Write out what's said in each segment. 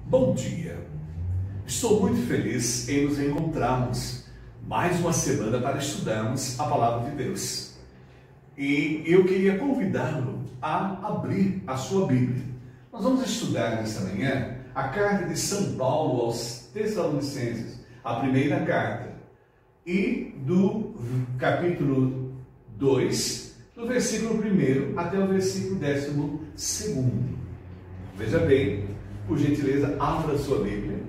Bom dia! Estou muito feliz em nos encontrarmos mais uma semana para estudarmos a Palavra de Deus. E eu queria convidá-lo a abrir a sua Bíblia. Nós vamos estudar nesta manhã a carta de São Paulo aos Tessalonicenses, a primeira carta, e do capítulo 2, do versículo 1 até o versículo 12. Veja bem, por gentileza, abra a sua Bíblia,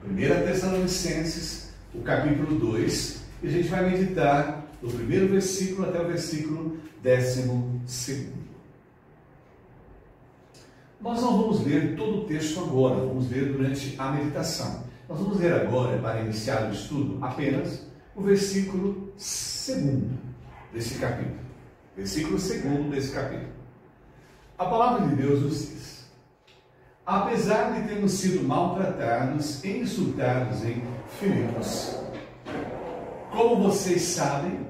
1 Tessalonicenses, o capítulo 2, e a gente vai meditar do primeiro versículo até o versículo 12. Nós não vamos ler todo o texto agora, vamos ler durante a meditação. Nós vamos ler agora, para iniciar o estudo, apenas o versículo 2 desse capítulo. Versículo 2 desse capítulo. A palavra de Deus nos diz: apesar de termos sido maltratados e insultados em Filipos, como vocês sabem,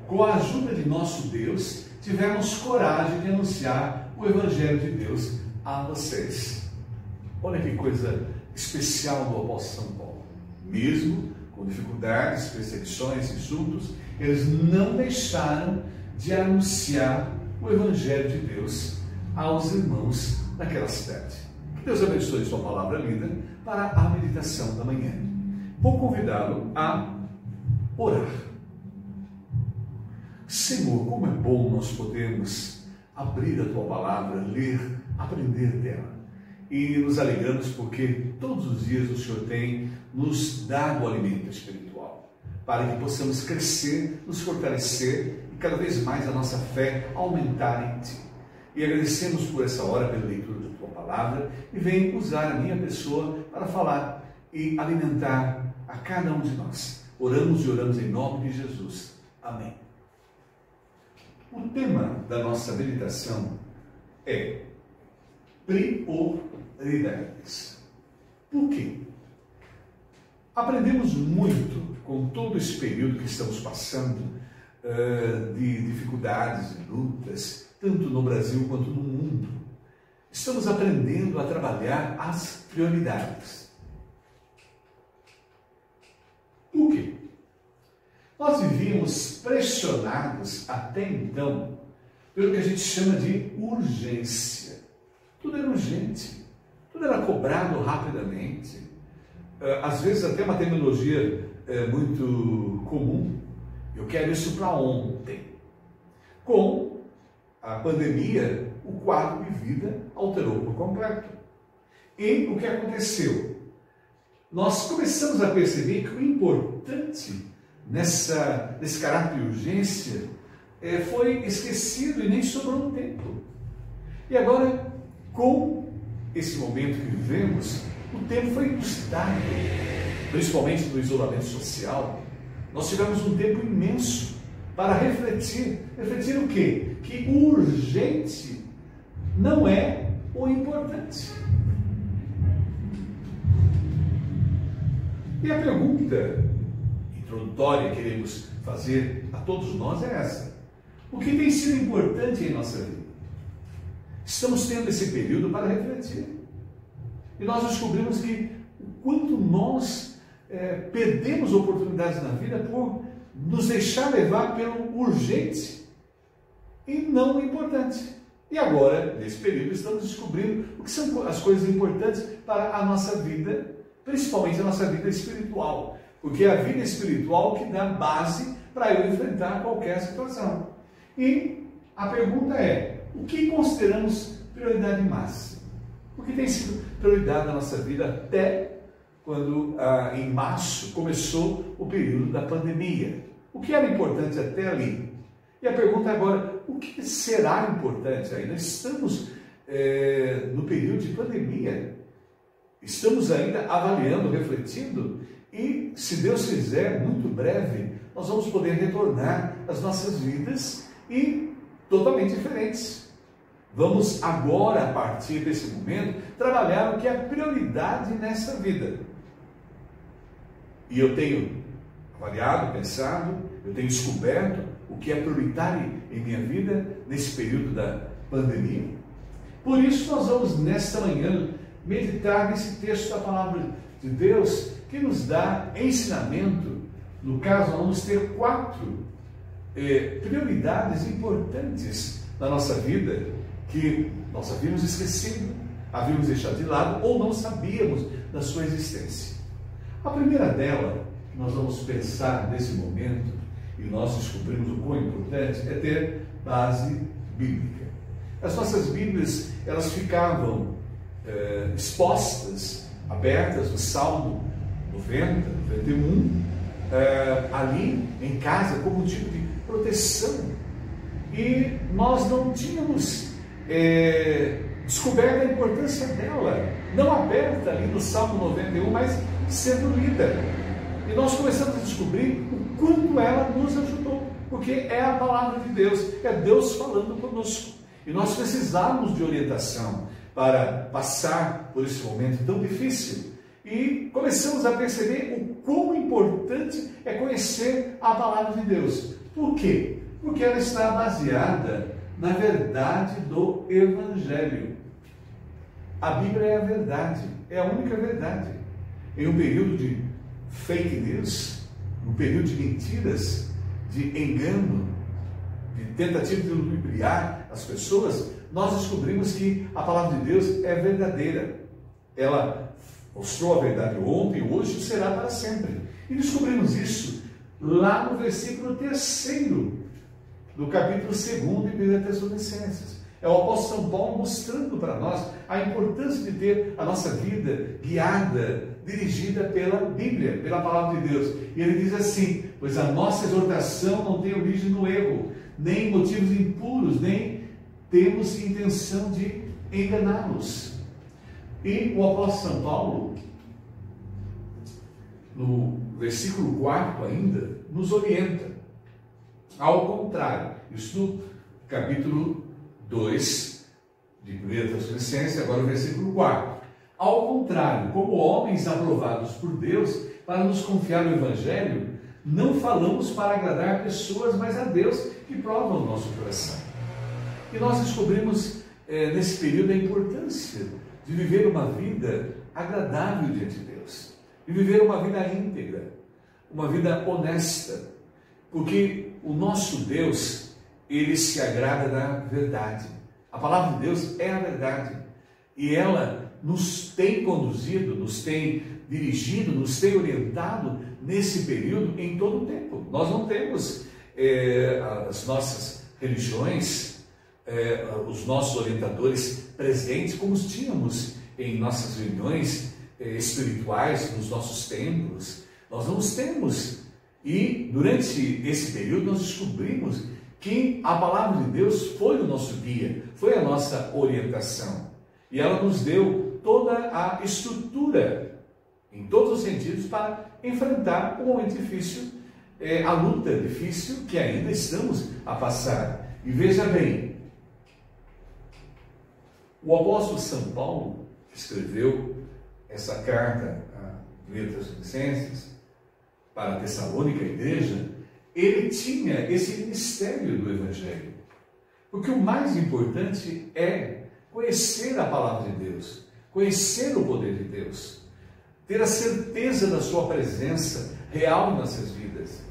com a ajuda de nosso Deus, tivemos coragem de anunciar o Evangelho de Deus a vocês. Olha que coisa especial do apóstolo São Paulo. Mesmo com dificuldades, perseguições, insultos, eles não deixaram de anunciar o Evangelho de Deus aos irmãos daquela cidade. Que Deus abençoe sua palavra lida para a meditação da manhã. Vou convidá-lo a orar. Senhor, como é bom nós podermos abrir a tua palavra, ler, aprender dela. E nos alegramos porque todos os dias o Senhor tem nos dado o alimento espiritual, para que possamos crescer, nos fortalecer e cada vez mais a nossa fé aumentar em Ti. E agradecemos por essa hora, pela leitura da tua palavra, e vem usar a minha pessoa para falar e alimentar a cada um de nós. Oramos e oramos em nome de Jesus. Amém. O tema da nossa meditação é prioridades. Por quê? Aprendemos muito com todo esse período que estamos passando de dificuldades e lutas, tanto no Brasil quanto no mundo. Estamos aprendendo a trabalhar as prioridades. Por quê? Nós vivíamos pressionados até então pelo que a gente chama de urgência. Tudo era urgente, tudo era cobrado rapidamente. Às vezes até uma terminologia muito comum. Eu quero isso para ontem. Com a pandemia, o quadro de vida alterou por completo. E o que aconteceu? Nós começamos a perceber que o importante nesse caráter de urgência foi esquecido e nem sobrou um tempo. E agora, com esse momento que vivemos, o tempo foi inusitado, principalmente no isolamento social. Nós tivemos um tempo imenso para refletir. Refletir o quê? Que o urgente não é o importante. E a pergunta introdutória que queremos fazer a todos nós é essa: o que tem sido importante em nossa vida? Estamos tendo esse período para refletir. E nós descobrimos que o quanto nós perdemos oportunidades na vida por nos deixar levar pelo urgente e não o importante. E agora, nesse período, estamos descobrindo o que são as coisas importantes para a nossa vida, principalmente a nossa vida espiritual. Porque é a vida espiritual que dá base para eu enfrentar qualquer situação. E a pergunta é: o que consideramos prioridade máxima? O que tem sido prioridade na nossa vida até quando, em março, começou o período da pandemia? O que era importante até ali? E a pergunta agora: o que será importante? Ainda estamos no período de pandemia. Estamos ainda avaliando, refletindo, e, se Deus quiser, muito breve, nós vamos poder retornar às nossas vidas e totalmente diferentes. Vamos agora, a partir desse momento, trabalhar o que é prioridade nessa vida. E eu tenho avaliado, pensado, eu tenho descoberto o que é prioritário em minha vida nesse período da pandemia. Por isso nós vamos nesta manhã meditar nesse texto da palavra de Deus, que nos dá ensinamento. No caso, vamos ter 4 prioridades importantes na nossa vida, que nós havíamos esquecido, havíamos deixado de lado ou não sabíamos da sua existência. A primeira dela, que nós vamos pensar nesse momento, e nós descobrimos o quão importante, é ter base bíblica. As nossas Bíblias, elas ficavam expostas, abertas, no Salmo 90, 91, ali em casa, como um tipo de proteção. E nós não tínhamos descoberto a importância dela, não aberta ali no Salmo 91, mas sendo lida. E nós começamos a descobrir o quanto ela nos ajudou, porque é a palavra de Deus, é Deus falando conosco. E nós precisamos de orientação para passar por esse momento tão difícil. E começamos a perceber o quão importante é conhecer a palavra de Deus. Por quê? Porque ela está baseada na verdade do Evangelho. A Bíblia é a verdade, é a única verdade. Em um período de fake news, um período de mentiras, de engano, de tentativa de ludibriar as pessoas, nós descobrimos que a palavra de Deus é verdadeira. Ela mostrou a verdade ontem, hoje e será para sempre. E descobrimos isso lá no versículo 3º do capítulo 2 de 1 Tessalonicenses. É o apóstolo São Paulo mostrando para nós a importância de ter a nossa vida guiada, dirigida pela Bíblia, pela palavra de Deus. E ele diz assim: pois a nossa exortação não tem origem no erro, nem motivos impuros, nem temos intenção de enganá-los. E o apóstolo São Paulo, no versículo 4 ainda, nos orienta. Ao contrário, isso no capítulo 2 de 1 Tessalonicenses, agora o versículo 4. Ao contrário, como homens aprovados por Deus, para nos confiar no Evangelho, não falamos para agradar pessoas, mas a Deus que prova o nosso coração. E nós descobrimos nesse período a importância de viver uma vida agradável diante de Deus, de viver uma vida íntegra, uma vida honesta, porque o nosso Deus, ele se agrada da verdade. A palavra de Deus é a verdade, e ela nos tem conduzido, nos tem dirigido, nos tem orientado nesse período em todo o tempo. Nós não temos as nossas religiões, os nossos orientadores presentes como os tínhamos em nossas reuniões espirituais, nos nossos templos. Nós não os temos. E durante esse período nós descobrimos que a palavra de Deus foi o nosso guia, foi a nossa orientação. E ela nos deu toda a estrutura, em todos os sentidos, para enfrentar o momento difícil, a luta difícil que ainda estamos a passar. E veja bem, o apóstolo São Paulo escreveu essa carta a 1 Tessalonicenses, para a Tessalônica, a igreja. Ele tinha esse ministério do Evangelho. Porque o mais importante é conhecer a palavra de Deus, conhecer o poder de Deus, ter a certeza da sua presença real em nossas vidas.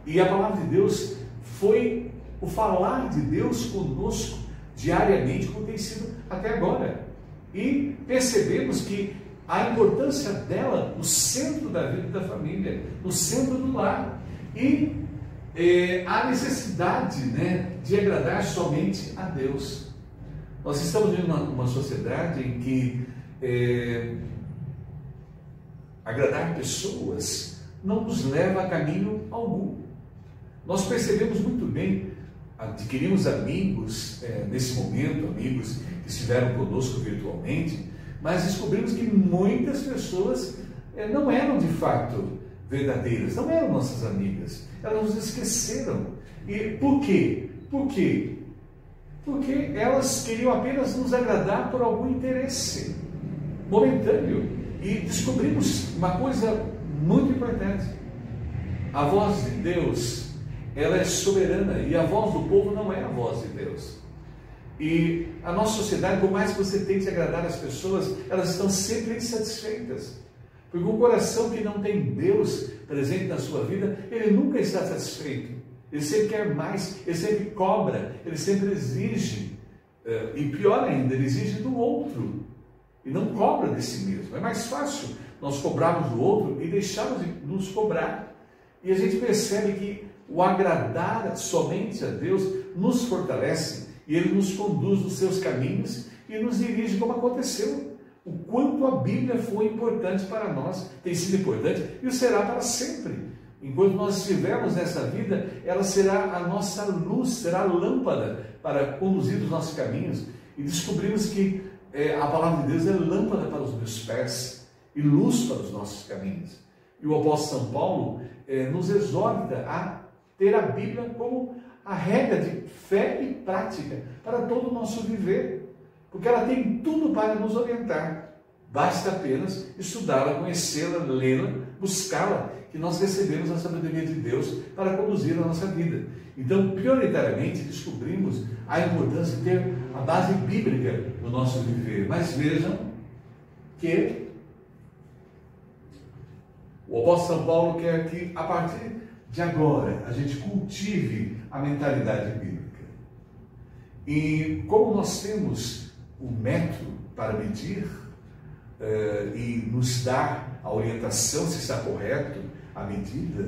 E a palavra de Deus foi o falar de Deus conosco diariamente, como tem sido até agora. E percebemos que a importância dela no centro da vida da família, no centro do lar. E a necessidade, de agradar somente a Deus. Nós estamos em uma sociedade em que agradar pessoas não nos leva a caminho algum. Nós percebemos muito bem, adquirimos amigos nesse momento, amigos que estiveram conosco virtualmente, mas descobrimos que muitas pessoas não eram de fato verdadeiras, não eram nossas amigas, elas nos esqueceram. E por quê? Por quê? Porque elas queriam apenas nos agradar por algum interesse momentâneo. E descobrimos uma coisa muito importante: a voz de Deus, ela é soberana, e a voz do povo não é a voz de Deus. E a nossa sociedade, por mais que você tente agradar as pessoas, elas estão sempre insatisfeitas. Porque um coração que não tem Deus presente na sua vida, ele nunca está satisfeito. Ele sempre quer mais, ele sempre cobra, ele sempre exige. E pior ainda, ele exige do outro. E não cobra de si mesmo. É mais fácil nós cobrarmos do outro e deixarmos de nos cobrar. E a gente percebe que o agradar somente a Deus nos fortalece e Ele nos conduz nos seus caminhos e nos dirige como aconteceu. O quanto a Bíblia foi importante para nós, tem sido importante e o será para sempre. Enquanto nós estivermos nessa vida, ela será a nossa luz, será a lâmpada para conduzir os nossos caminhos. E descobrimos que a palavra de Deus é lâmpada para os meus pés e luz para os nossos caminhos. E o apóstolo São Paulo nos exorta a ter a Bíblia como a regra de fé e prática para todo o nosso viver, porque ela tem tudo para nos orientar. Basta apenas estudá-la, conhecê-la, lê-la, buscá-la, que nós recebemos a sabedoria de Deus para conduzir a nossa vida. Então, prioritariamente, descobrimos a importância de ter a base bíblica no nosso viver. Mas vejam que o apóstolo São Paulo quer que, a partir de agora, a gente cultive a mentalidade bíblica. E como nós temos o método para medir e nos dar a orientação se está correto a medida,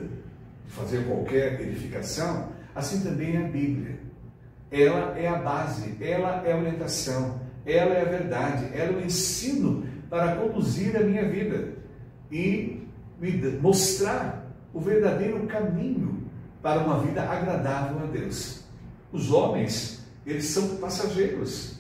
de fazer qualquer verificação, assim também é a Bíblia. Ela é a base, ela é a orientação, ela é a verdade, ela é o ensino para conduzir a minha vida e me mostrar o verdadeiro caminho para uma vida agradável a Deus. Os homens, eles são passageiros,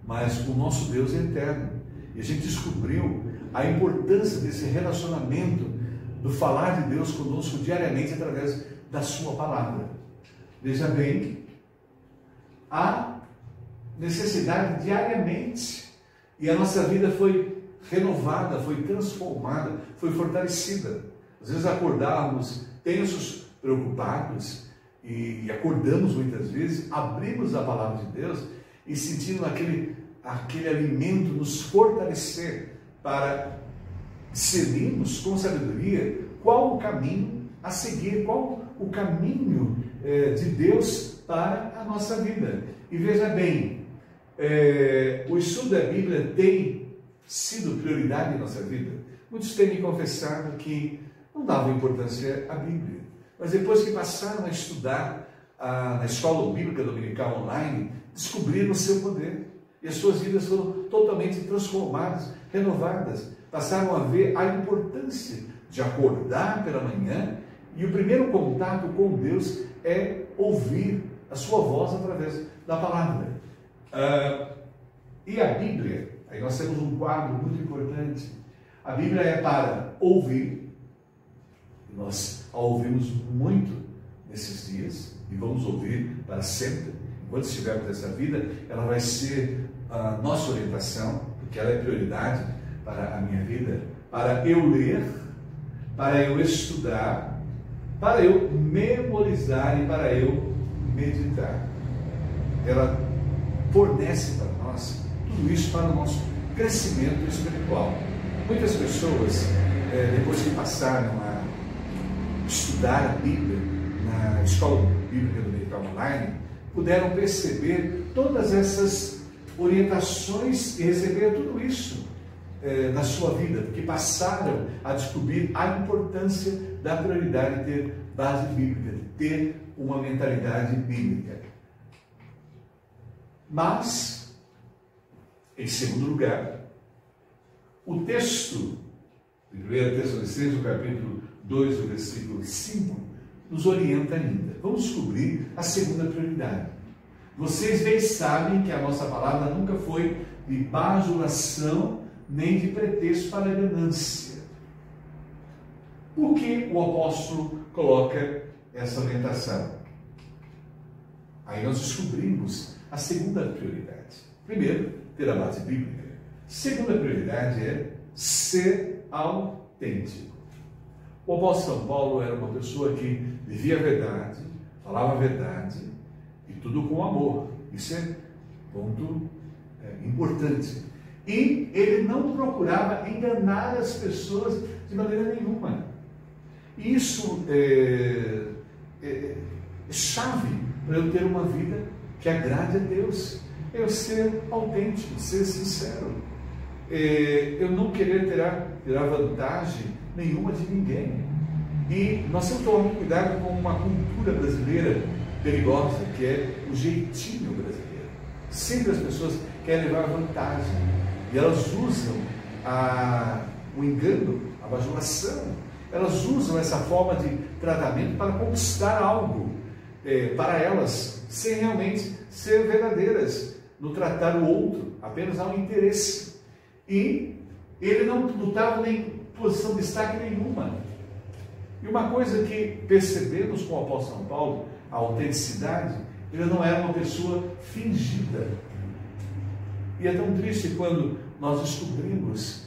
mas o nosso Deus é eterno. E a gente descobriu a importância desse relacionamento, do falar de Deus conosco diariamente através da sua palavra. Veja bem, há necessidade diariamente, e a nossa vida foi renovada, foi transformada, foi fortalecida. Às vezes acordávamos tensos, preocupados, e acordamos muitas vezes, abrimos a palavra de Deus e sentindo aquele alimento nos fortalecer para discernirmos com sabedoria qual o caminho a seguir, qual o caminho de Deus para a nossa vida. E veja bem, o estudo da Bíblia tem sido prioridade em nossa vida. Muitos têm me confessado que não davam importância à Bíblia, mas depois que passaram a estudar na escola bíblica dominical online, descobriram o seu poder e as suas vidas foram totalmente transformadas, renovadas. Passaram a ver a importância de acordar pela manhã e o primeiro contato com Deus é ouvir a sua voz através da palavra. E a Bíblia, aí nós temos um quadro muito importante. A Bíblia é para ouvir. Nós a ouvimos muito nesses dias e vamos ouvir para sempre. Enquanto estivermos nessa vida, ela vai ser a nossa orientação, porque ela é prioridade para a minha vida, para eu ler, para eu estudar, para eu memorizar e para eu meditar. Ela fornece para nós tudo isso para o nosso crescimento espiritual. Muitas pessoas, depois que passaram a estudar a Bíblia na escola bíblica dominical online, puderam perceber todas essas orientações e receber tudo isso na sua vida, porque passaram a descobrir a importância da prioridade de ter base bíblica, de ter uma mentalidade bíblica. Mas, em segundo lugar, o texto de 1 Tessalonicenses, no capítulo 2, o versículo 5, nos orienta ainda. Vamos descobrir a segunda prioridade. Vocês bem sabem que a nossa palavra nunca foi de bajulação nem de pretexto para a ganância. Por que o apóstolo coloca essa orientação? Aí nós descobrimos a segunda prioridade. Primeiro, ter a base bíblica. Segunda prioridade é ser autêntico. O apóstolo São Paulo era uma pessoa que vivia a verdade, falava a verdade, e tudo com amor. Isso é Ponto importante. E ele não procurava enganar as pessoas de maneira nenhuma. Isso é chave para eu ter uma vida que agrade a Deus. É eu ser autêntico, ser sincero. Eu não querer tirar vantagem nenhuma de ninguém. E nós temos que tomar muito cuidado com uma cultura brasileira perigosa, que é o jeitinho brasileiro. Sempre as pessoas querem levar vantagem. E elas usam o engano, a bajulação. Elas usam essa forma de tratamento para conquistar algo para elas, sem realmente ser verdadeiras no tratar o outro, apenas há um interesse. E ele não estava em posição de destaque nenhuma. E uma coisa que percebemos com o apóstolo São Paulo, a autenticidade, ele não era uma pessoa fingida. E é tão triste quando nós descobrimos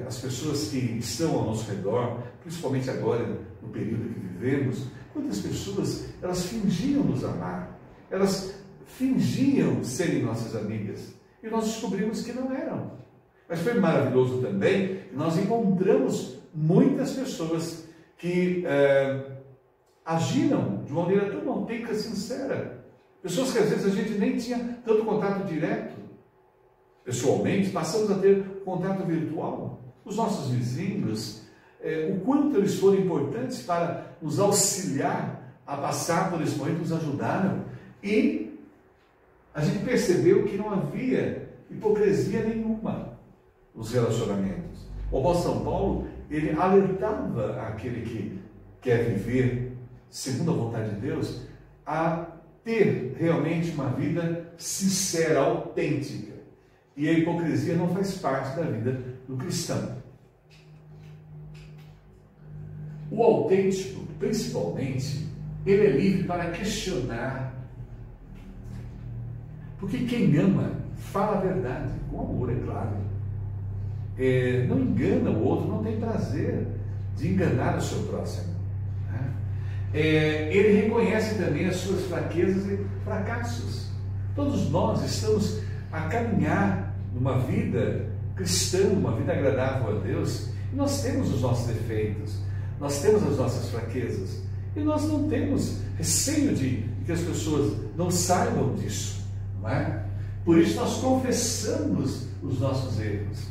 as pessoas que estão ao nosso redor, principalmente agora, no período que vivemos, quantas pessoas, elas fingiam nos amar, elas fingiam serem nossas amigas, e nós descobrimos que não eram. Mas foi maravilhoso também, nós encontramos muitas pessoas que agiram de uma maneira tão autêntica, sincera. Pessoas que às vezes a gente nem tinha tanto contato direto. Pessoalmente, passamos a ter contato virtual. Os nossos vizinhos, o quanto eles foram importantes para nos auxiliar a passar por esse momento, nos ajudaram. E a gente percebeu que não havia hipocrisia nenhuma nos relacionamentos. O apóstolo São Paulo, ele alertava aquele que quer viver segundo a vontade de Deus a ter realmente uma vida sincera, autêntica. E a hipocrisia não faz parte da vida do cristão. O autêntico, principalmente, ele é livre para questionar. Porque quem ama, fala a verdade, com amor, é claro. Não engana o outro, não tem prazer de enganar o seu próximo. Ele reconhece também as suas fraquezas e fracassos. Todos nós estamos a caminhar numa vida cristã, uma vida agradável a Deus, e nós temos os nossos defeitos, nós temos as nossas fraquezas, e nós não temos receio de que as pessoas não saibam disso, não é? Por isso nós confessamos os nossos erros.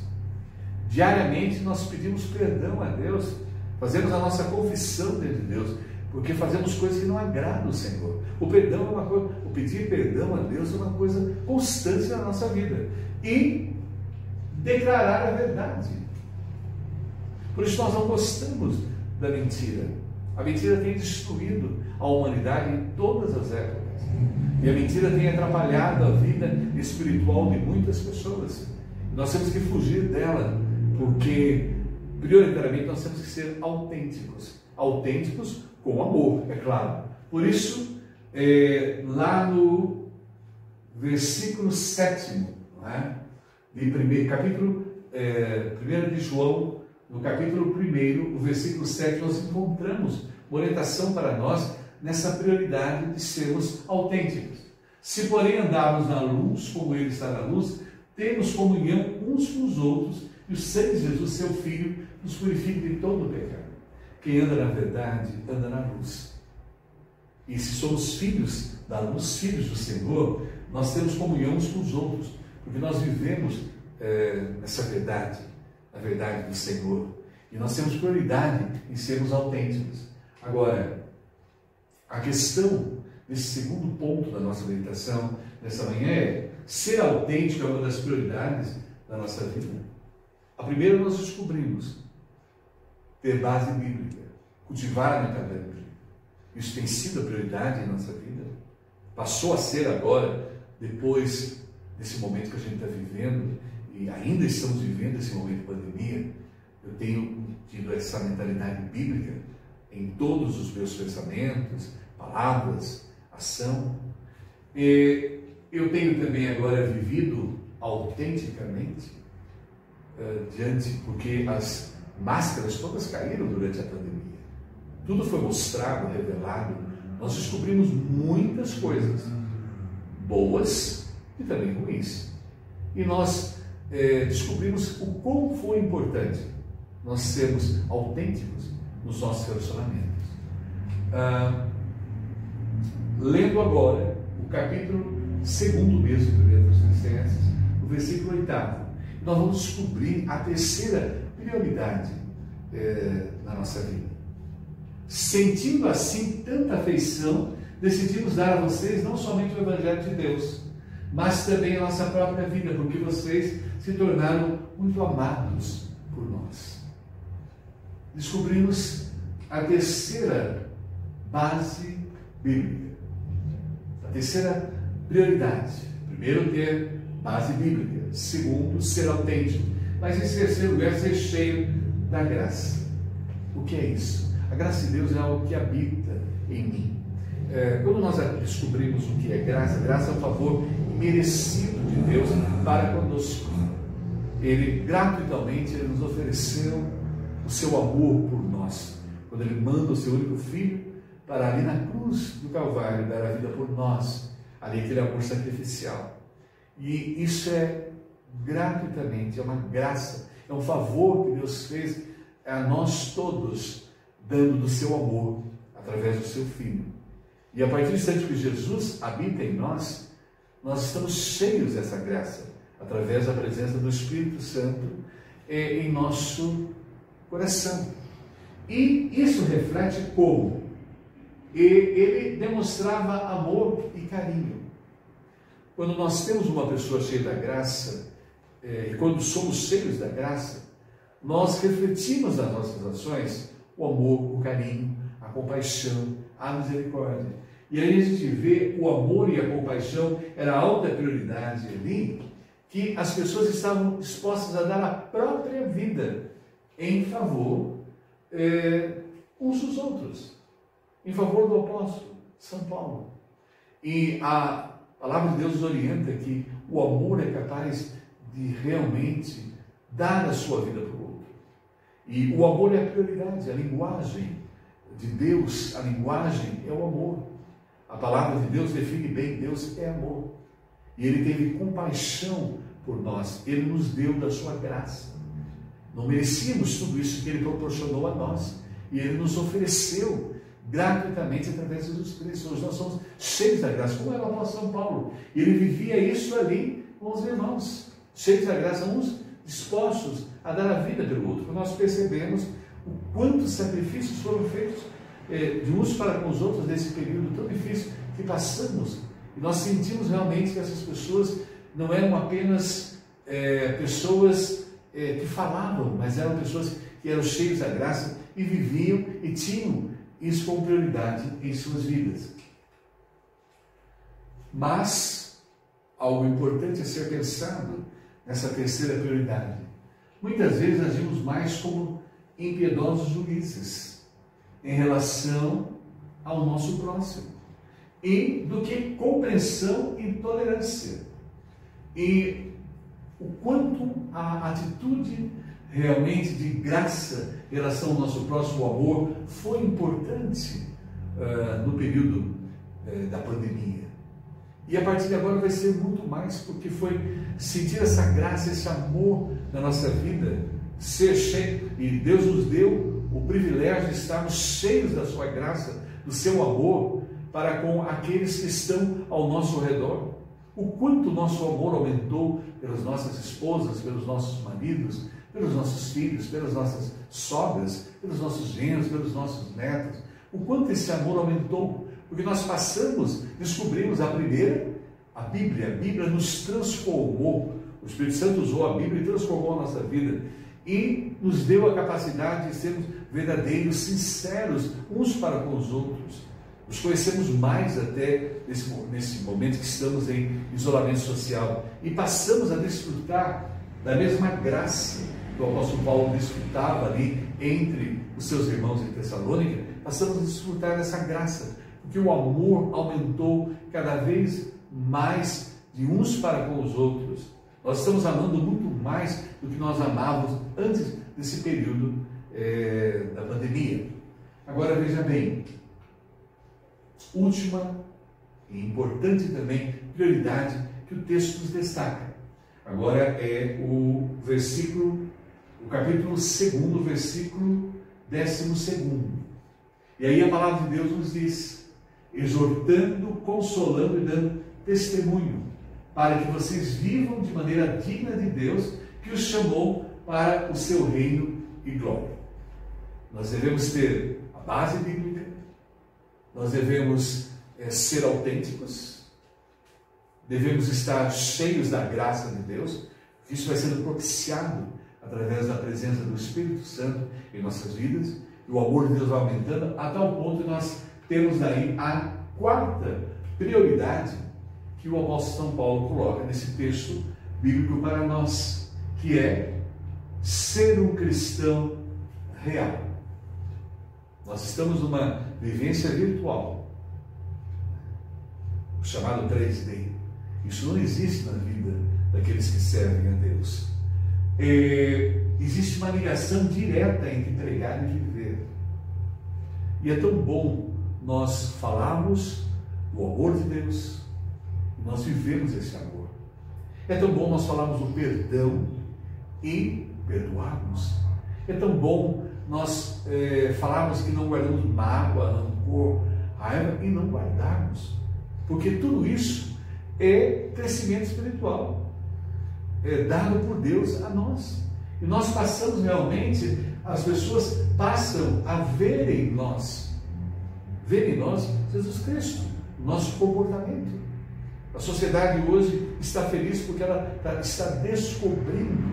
Diariamente nós pedimos perdão a Deus, fazemos a nossa confissão diante de Deus, porque fazemos coisas que não agradam o Senhor. O perdão é uma coisa, o pedir perdão a Deus é uma coisa constante na nossa vida. E declarar a verdade. Por isso nós não gostamos da mentira. A mentira tem destruído a humanidade em todas as épocas. E a mentira tem atrapalhado a vida espiritual de muitas pessoas. Nós temos que fugir dela, porque prioritariamente nós temos que ser autênticos. Autênticos com amor, é claro. Por isso, lá no versículo 7, não é? Capítulo 1 de João, no capítulo 1, o versículo 7, nós encontramos uma orientação para nós nessa prioridade de sermos autênticos. Se, porém, andarmos na luz, como Ele está na luz, temos comunhão uns com os outros, e o sangue de Jesus, seu Filho, nos purifica de todo o pecado. Quem anda na verdade, anda na luz. E se somos filhos da luz, filhos do Senhor, nós temos comunhão uns com os outros, porque nós vivemos nessa verdade, a verdade do Senhor. E nós temos prioridade em sermos autênticos. Agora, a questão desse segundo ponto da nossa meditação nessa manhã é: ser autêntico é uma das prioridades da nossa vida. A primeira nós descobrimos: ter base bíblica, cultivar a mentalidade bíblica. Isso tem sido a prioridade em nossa vida. Passou a ser agora, depois desse momento que a gente está vivendo, e ainda estamos vivendo esse momento de pandemia. Eu tenho tido essa mentalidade bíblica em todos os meus pensamentos, palavras, ação. E eu tenho também agora vivido autenticamente porque as máscaras todas caíram durante a pandemia. Tudo foi mostrado, revelado. Nós descobrimos muitas coisas boas e também ruins. E nós descobrimos o quão foi importante nós sermos autênticos nos nossos relacionamentos. Lendo agora o capítulo 2º mesmo do livro dos Tessalonicenses, o versículo 8, nós vamos descobrir a terceira prioridade na nossa vida. Sentindo assim tanta afeição, decidimos dar a vocês não somente o Evangelho de Deus, mas também a nossa própria vida, porque vocês se tornaram muito amados por nós. Descobrimos a terceira base bíblica, a terceira prioridade. Primeiro, ter base bíblica. Segundo, ser autêntico. Mas em terceiro lugar, ser cheio da graça. O que é isso? A graça de Deus é algo que habita em mim. Quando nós descobrimos o que é graça, graça é um favor merecido de Deus para conosco. Ele gratuitamente nos ofereceu o seu amor por nós, quando Ele manda o seu único Filho para ali na cruz do Calvário dar a vida por nós, ali aquele amor sacrificial. E isso é gratuitamente, é uma graça, é um favor que Deus fez a nós todos, dando do seu amor através do seu Filho. E a partir do instante que Jesus habita em nós, nós estamos cheios dessa graça, através da presença do Espírito Santo em nosso coração. E isso reflete como ele demonstrava amor e carinho. Quando nós temos uma pessoa cheia da graça, e quando somos cheios da graça, nós refletimos nas nossas ações o amor, o carinho, a compaixão, a misericórdia. E aí a gente vê o amor e a compaixão era a alta prioridade ali, que as pessoas estavam dispostas a dar a própria vida em favor uns dos outros, em favor do apóstolo São Paulo. E a palavra de Deus nos orienta que o amor é capaz de realmente dar a sua vida para o outro. E o amor é a prioridade, a linguagem de Deus, a linguagem é o amor. A palavra de Deus define bem, Deus é amor. E Ele teve compaixão por nós, Ele nos deu da sua graça. Não merecíamos tudo isso que Ele proporcionou a nós. E Ele nos ofereceu gratuitamente através de Jesus Cristo. Hoje nós somos cheios da graça, como era o apóstolo São Paulo. E ele vivia isso ali com os irmãos, cheios da graça, uns dispostos a dar a vida pelo outro. Nós percebemos o quantos sacrifícios foram feitos de uns para com os outros nesse período tão difícil que passamos. E nós sentimos realmente que essas pessoas não eram apenas pessoas que falavam, mas eram pessoas que eram cheias da graça e viviam e tinham isso como prioridade em suas vidas. Mas algo importante a ser pensado nessa terceira prioridade. Muitas vezes agimos mais como impiedosos juízes em relação ao nosso próximo, e do que compreensão e tolerância. E o quanto a atitude realmente de graça em relação ao nosso próximo, o amor, foi importante no período da pandemia. E a partir de agora vai ser muito mais, porque foi sentir essa graça, esse amor na nossa vida, ser cheio, e Deus nos deu o privilégio de estarmos cheios da sua graça, do seu amor, para com aqueles que estão ao nosso redor. O quanto o nosso amor aumentou pelas nossas esposas, pelos nossos maridos, pelos nossos filhos, pelas nossas sogras, pelos nossos genros, pelos nossos netos. O quanto esse amor aumentou, porque nós descobrimos a Bíblia. A Bíblia nos transformou. O Espírito Santo usou a Bíblia e transformou a nossa vida. E nos deu a capacidade de sermos verdadeiros, sinceros uns para com os outros. Nos conhecemos mais até nesse momento que estamos em isolamento social. E passamos a desfrutar da mesma graça que o apóstolo Paulo desfrutava ali entre os seus irmãos em Tessalônica. Passamos a desfrutar dessa graça, porque o amor aumentou cada vez mais de uns para com os outros. Nós estamos amando muito mais do que nós amávamos antes desse período da pandemia. Agora veja bem, última e importante também prioridade que o texto nos destaca. Agora é o capítulo 2, versículo 12. E aí a palavra de Deus nos diz: exortando, consolando e dando testemunho, para que vocês vivam de maneira digna de Deus, que os chamou para o seu reino e glória. Nós devemos ter a base bíblica, nós devemos ser autênticos, devemos estar cheios da graça de Deus. Isso vai sendo propiciado através da presença do Espírito Santo em nossas vidas, e o amor de Deus vai aumentando, a tal ponto que nós temos daí a quarta prioridade que o apóstolo São Paulo coloca nesse texto bíblico para nós, que é ser um cristão real. Nós estamos numa vivência virtual, o chamado 3D. Isso não existe na vida daqueles que servem a Deus. Existe uma ligação direta entre pregar e viver. E é tão bom nós falarmos do amor de Deus, e nós vivemos esse amor. É tão bom nós falarmos do perdão e perdoarmos. É tão bom nós falarmos que não guardamos mágoa, rancor, raiva, e não guardarmos. Porque tudo isso é crescimento espiritual, é dado por Deus a nós. E nós passamos realmente, as pessoas passam a ver em nós Jesus Cristo, o nosso comportamento. A sociedade hoje está feliz porque ela está descobrindo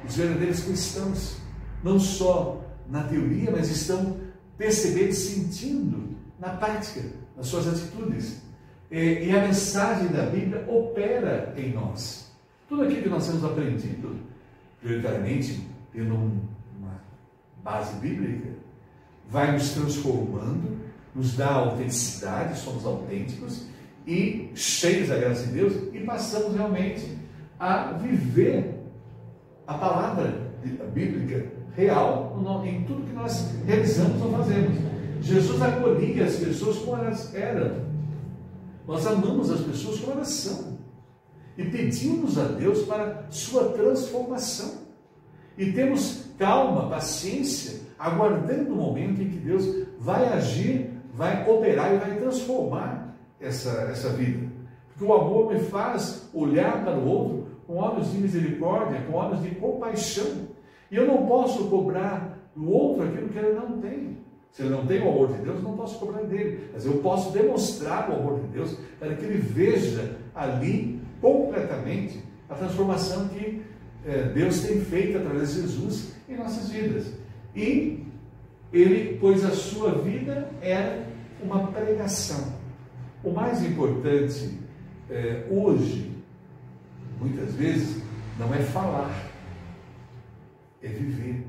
os verdadeiros cristãos, não só na teoria, mas estão percebendo, sentindo na prática, nas suas atitudes. E a mensagem da Bíblia opera em nós. Tudo aquilo que nós temos aprendido, prioritariamente tendo uma base bíblica, vai nos transformando, nos dá autenticidade, somos autênticos e cheios da graça de Deus, e passamos realmente a viver a palavra bíblica real em tudo que nós realizamos ou fazemos. Jesus acolhia as pessoas como elas eram. Nós amamos as pessoas como elas são e pedimos a Deus para sua transformação. E temos calma, paciência, aguardando o momento em que Deus vai agir, vai operar e vai transformar essa vida. Porque o amor me faz olhar para o outro com olhos de misericórdia, com olhos de compaixão. E eu não posso cobrar do outro aquilo que ele não tem. Se ele não tem o amor de Deus, eu não posso cobrar dele. Mas eu posso demonstrar o amor de Deus para que ele veja ali completamente a transformação que Deus tem feito através de Jesus em nossas vidas. E ele, pois a sua vida era uma pregação. O mais importante hoje, muitas vezes, não é falar, é viver.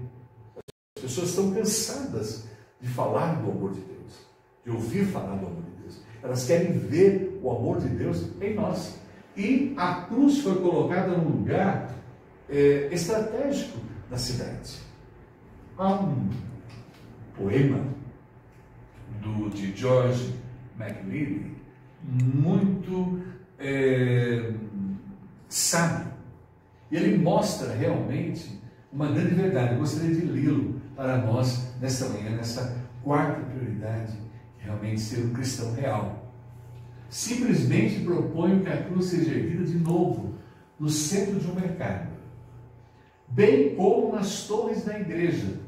As pessoas estão cansadas de falar do amor de Deus, de ouvir falar do amor de Deus. Elas querem ver o amor de Deus em nós. E a cruz foi colocada num lugar estratégico da cidade. Há um poema de George MacNeil muito sábio. E ele mostra realmente uma grande verdade. Eu gostaria de lê-lo para nós nesta manhã, nessa quarta prioridade, que realmente ser um cristão real. Simplesmente proponho que a cruz seja erguida de novo no centro de um mercado, bem como nas torres da igreja.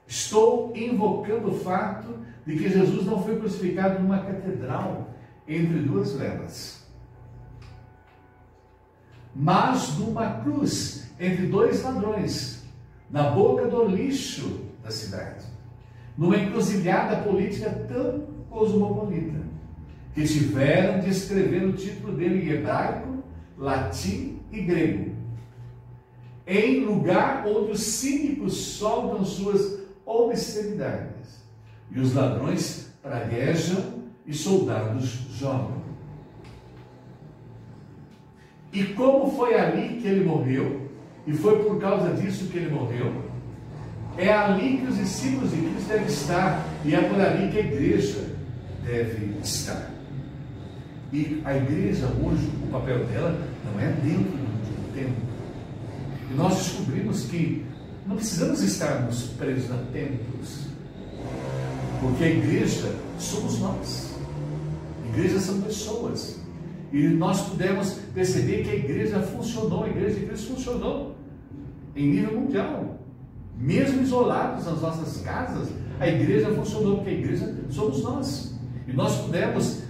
Estou invocando o fato de que Jesus não foi crucificado numa catedral entre duas velas, mas numa cruz entre dois ladrões, na boca do lixo da cidade, numa encruzilhada política tão cosmopolita, que tiveram de escrever o título dele em hebraico, latim e grego, em lugar onde os cínicos soltam suas obscenidades e os ladrões praguejam e soldados jogam. E como foi ali que ele morreu, e foi por causa disso que ele morreu, é ali que os discípulos de Cristo devem estar, e é por ali que a igreja deve estar. E a igreja hoje, o papel dela não é dentro do templo. E nós descobrimos que não precisamos estarmos presos a templos, porque a igreja somos nós. A igreja são pessoas. E nós pudemos perceber que a igreja funcionou, a igreja de Cristo funcionou em nível mundial. Mesmo isolados nas nossas casas, a igreja funcionou, porque a igreja somos nós. E nós pudemos,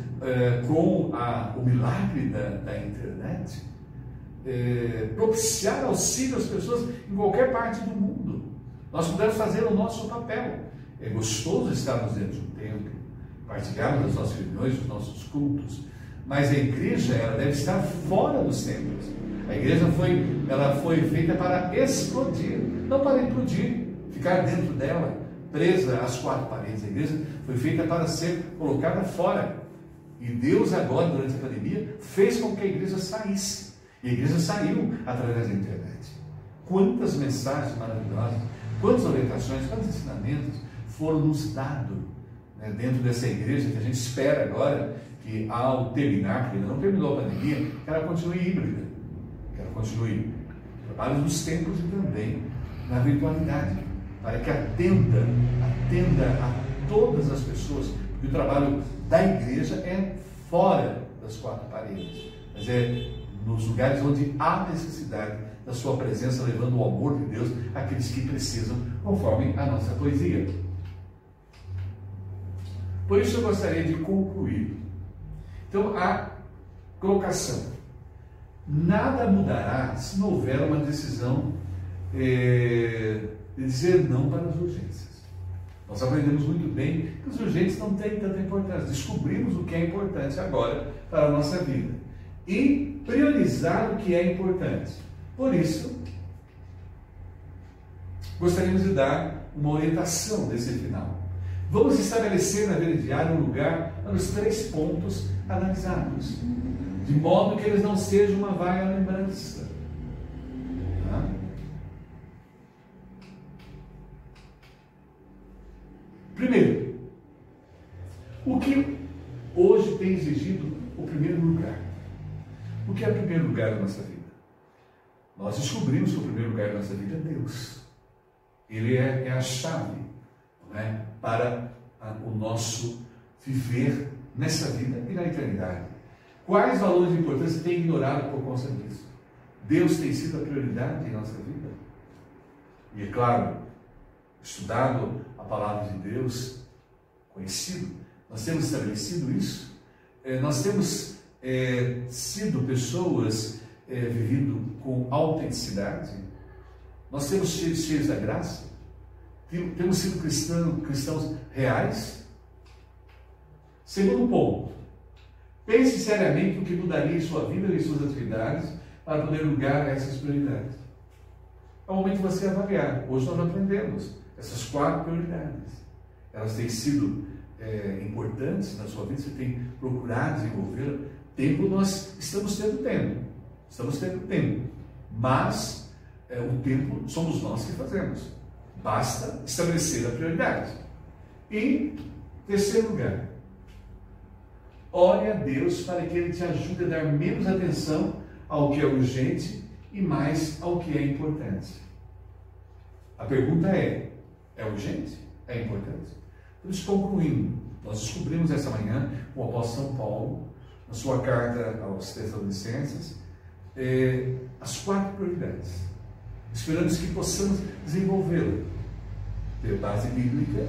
com o milagre da internet, propiciar auxílio às pessoas em qualquer parte do mundo. Nós pudemos fazer o nosso papel. É gostoso estarmos dentro de um templo, partilharmos as nossas reuniões, os nossos cultos, mas a igreja ela deve estar fora dos templos. A igreja foi feita para explodir, não para implodir, ficar dentro dela, presa às quatro paredes. A igreja foi feita para ser colocada fora. E Deus agora, durante a pandemia, fez com que a igreja saísse. E a igreja saiu através da internet. Quantas mensagens maravilhosas, quantas orientações, quantos ensinamentos foram nos dados, né, dentro dessa igreja, que a gente espera agora que, ao terminar, porque ainda não terminou a pandemia, que ela continue híbrida, que ela continue trabalho nos templos e também na virtualidade, para que atenda a todas as pessoas, porque o trabalho da igreja é fora das quatro paredes, mas é nos lugares onde há necessidade da sua presença, levando o amor de Deus àqueles que precisam, conforme a nossa poesia. Por isso eu gostaria de concluir. Então, a colocação: nada mudará se não houver uma decisão de dizer não para as urgências. Nós aprendemos muito bem que as urgências não têm tanta importância. Descobrimos o que é importante agora para a nossa vida e priorizar o que é importante. Por isso, gostaríamos de dar uma orientação desse final. Vamos estabelecer na vida diária um lugar para os 3 pontos analisados, de modo que eles não sejam uma vaga lembrança. Tá? Primeiro, o que hoje tem exigido o primeiro lugar? O que é o primeiro lugar da nossa vida? Nós descobrimos que o primeiro lugar da nossa vida é Deus. Ele é a chave, né, para o nosso viver nessa vida e na eternidade. Quais valores de importância tem ignorado por conta disso? Deus tem sido a prioridade em nossa vida. E é claro, estudado a palavra de Deus, conhecido, nós temos estabelecido isso. Nós temos sido pessoas vivendo com autenticidade. Nós temos sido cheios da graça. Temos sido cristãos reais. Segundo ponto, pense seriamente o que mudaria em sua vida e em suas atividades para poder lugar a essas prioridades. É o momento de você avaliar. Hoje nós aprendemos essas 4 prioridades. Elas têm sido importantes na sua vida, você tem procurado desenvolvê-la. Tempo nós estamos tendo tempo. Mas o tempo somos nós que fazemos. Basta estabelecer a prioridade. E, terceiro lugar, ore a Deus para que Ele te ajude a dar menos atenção ao que é urgente e mais ao que é importante. A pergunta é urgente? É importante? Por isso, concluindo, nós descobrimos essa manhã o apóstolo São Paulo, na sua carta aos Tessalonicenses, as 4 prioridades. Esperamos que possamos desenvolvê-la. Ter base bíblica,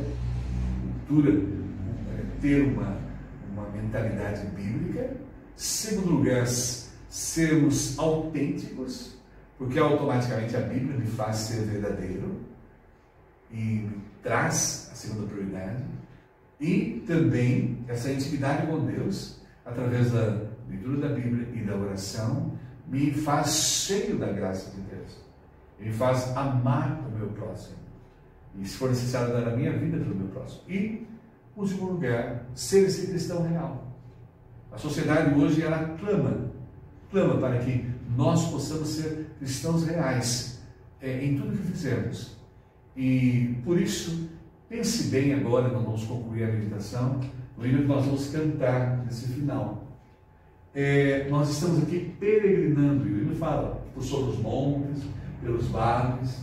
cultura, ter uma mentalidade bíblica. Segundo lugar, sermos autênticos, porque automaticamente a Bíblia me faz ser verdadeiro e me traz a segunda prioridade. E também essa intimidade com Deus, através da leitura da Bíblia e da oração, me faz cheio da graça de Deus. Me faz amar o meu próximo. E se for necessário, dar a minha vida pelo meu próximo. E, último lugar, ser esse cristão real. A sociedade hoje, ela clama para que nós possamos ser cristãos reais em tudo que fizermos. E, por isso, pense bem agora, nós vamos concluir a meditação, no hino que nós vamos cantar nesse final. nós estamos aqui peregrinando, e o hino fala, por sobre os montes, pelos vales,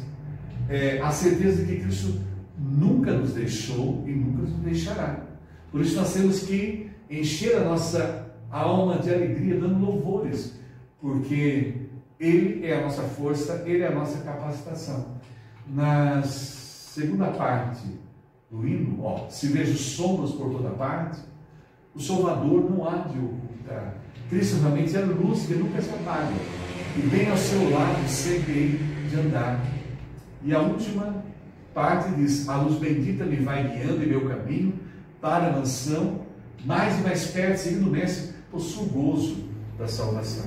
a certeza de que Cristo nunca nos deixou e nunca nos deixará. Por isso nós temos que encher a nossa alma de alegria, dando louvores, porque Ele é a nossa força, Ele é a nossa capacitação. Na segunda parte do hino, se vejo sombras por toda parte, o Salvador não há de ocultar. Cristo realmente é luz que nunca se apaga, e bem ao seu lado sempre hei de andar. E a última parte diz: a luz bendita me vai guiando em meu caminho para a mansão, mais e mais perto, seguindo o Mestre, possuo o gozo da salvação.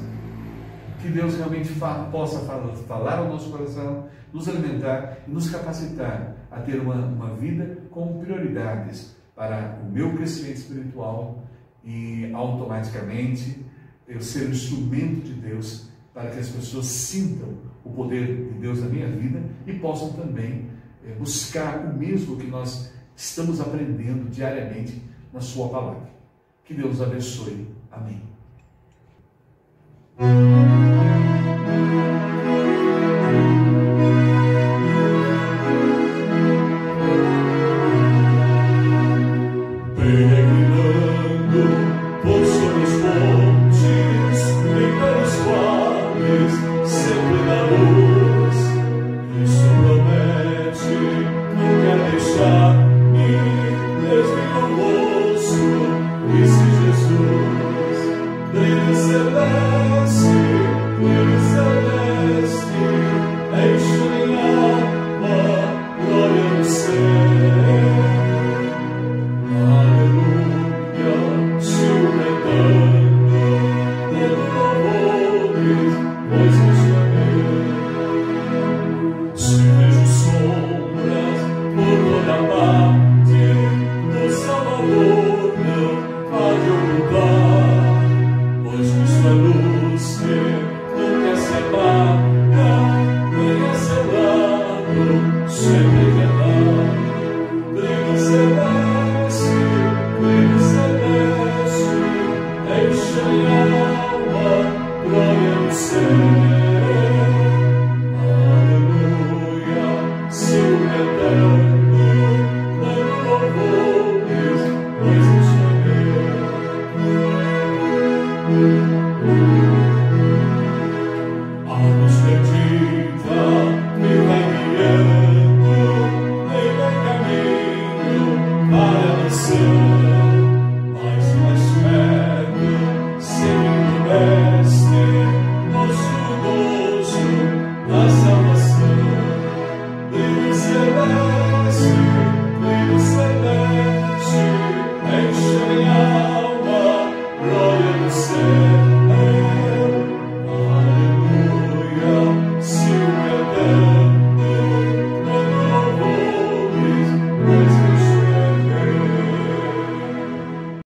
Que Deus realmente possa falar ao nosso coração, nos alimentar e nos capacitar a ter uma vida com prioridades para o meu crescimento espiritual e automaticamente eu ser um instrumento de Deus para que as pessoas sintam o poder de Deus na minha vida e possam também buscar o mesmo que nós estamos aprendendo diariamente na sua palavra. Que Deus abençoe. Amém.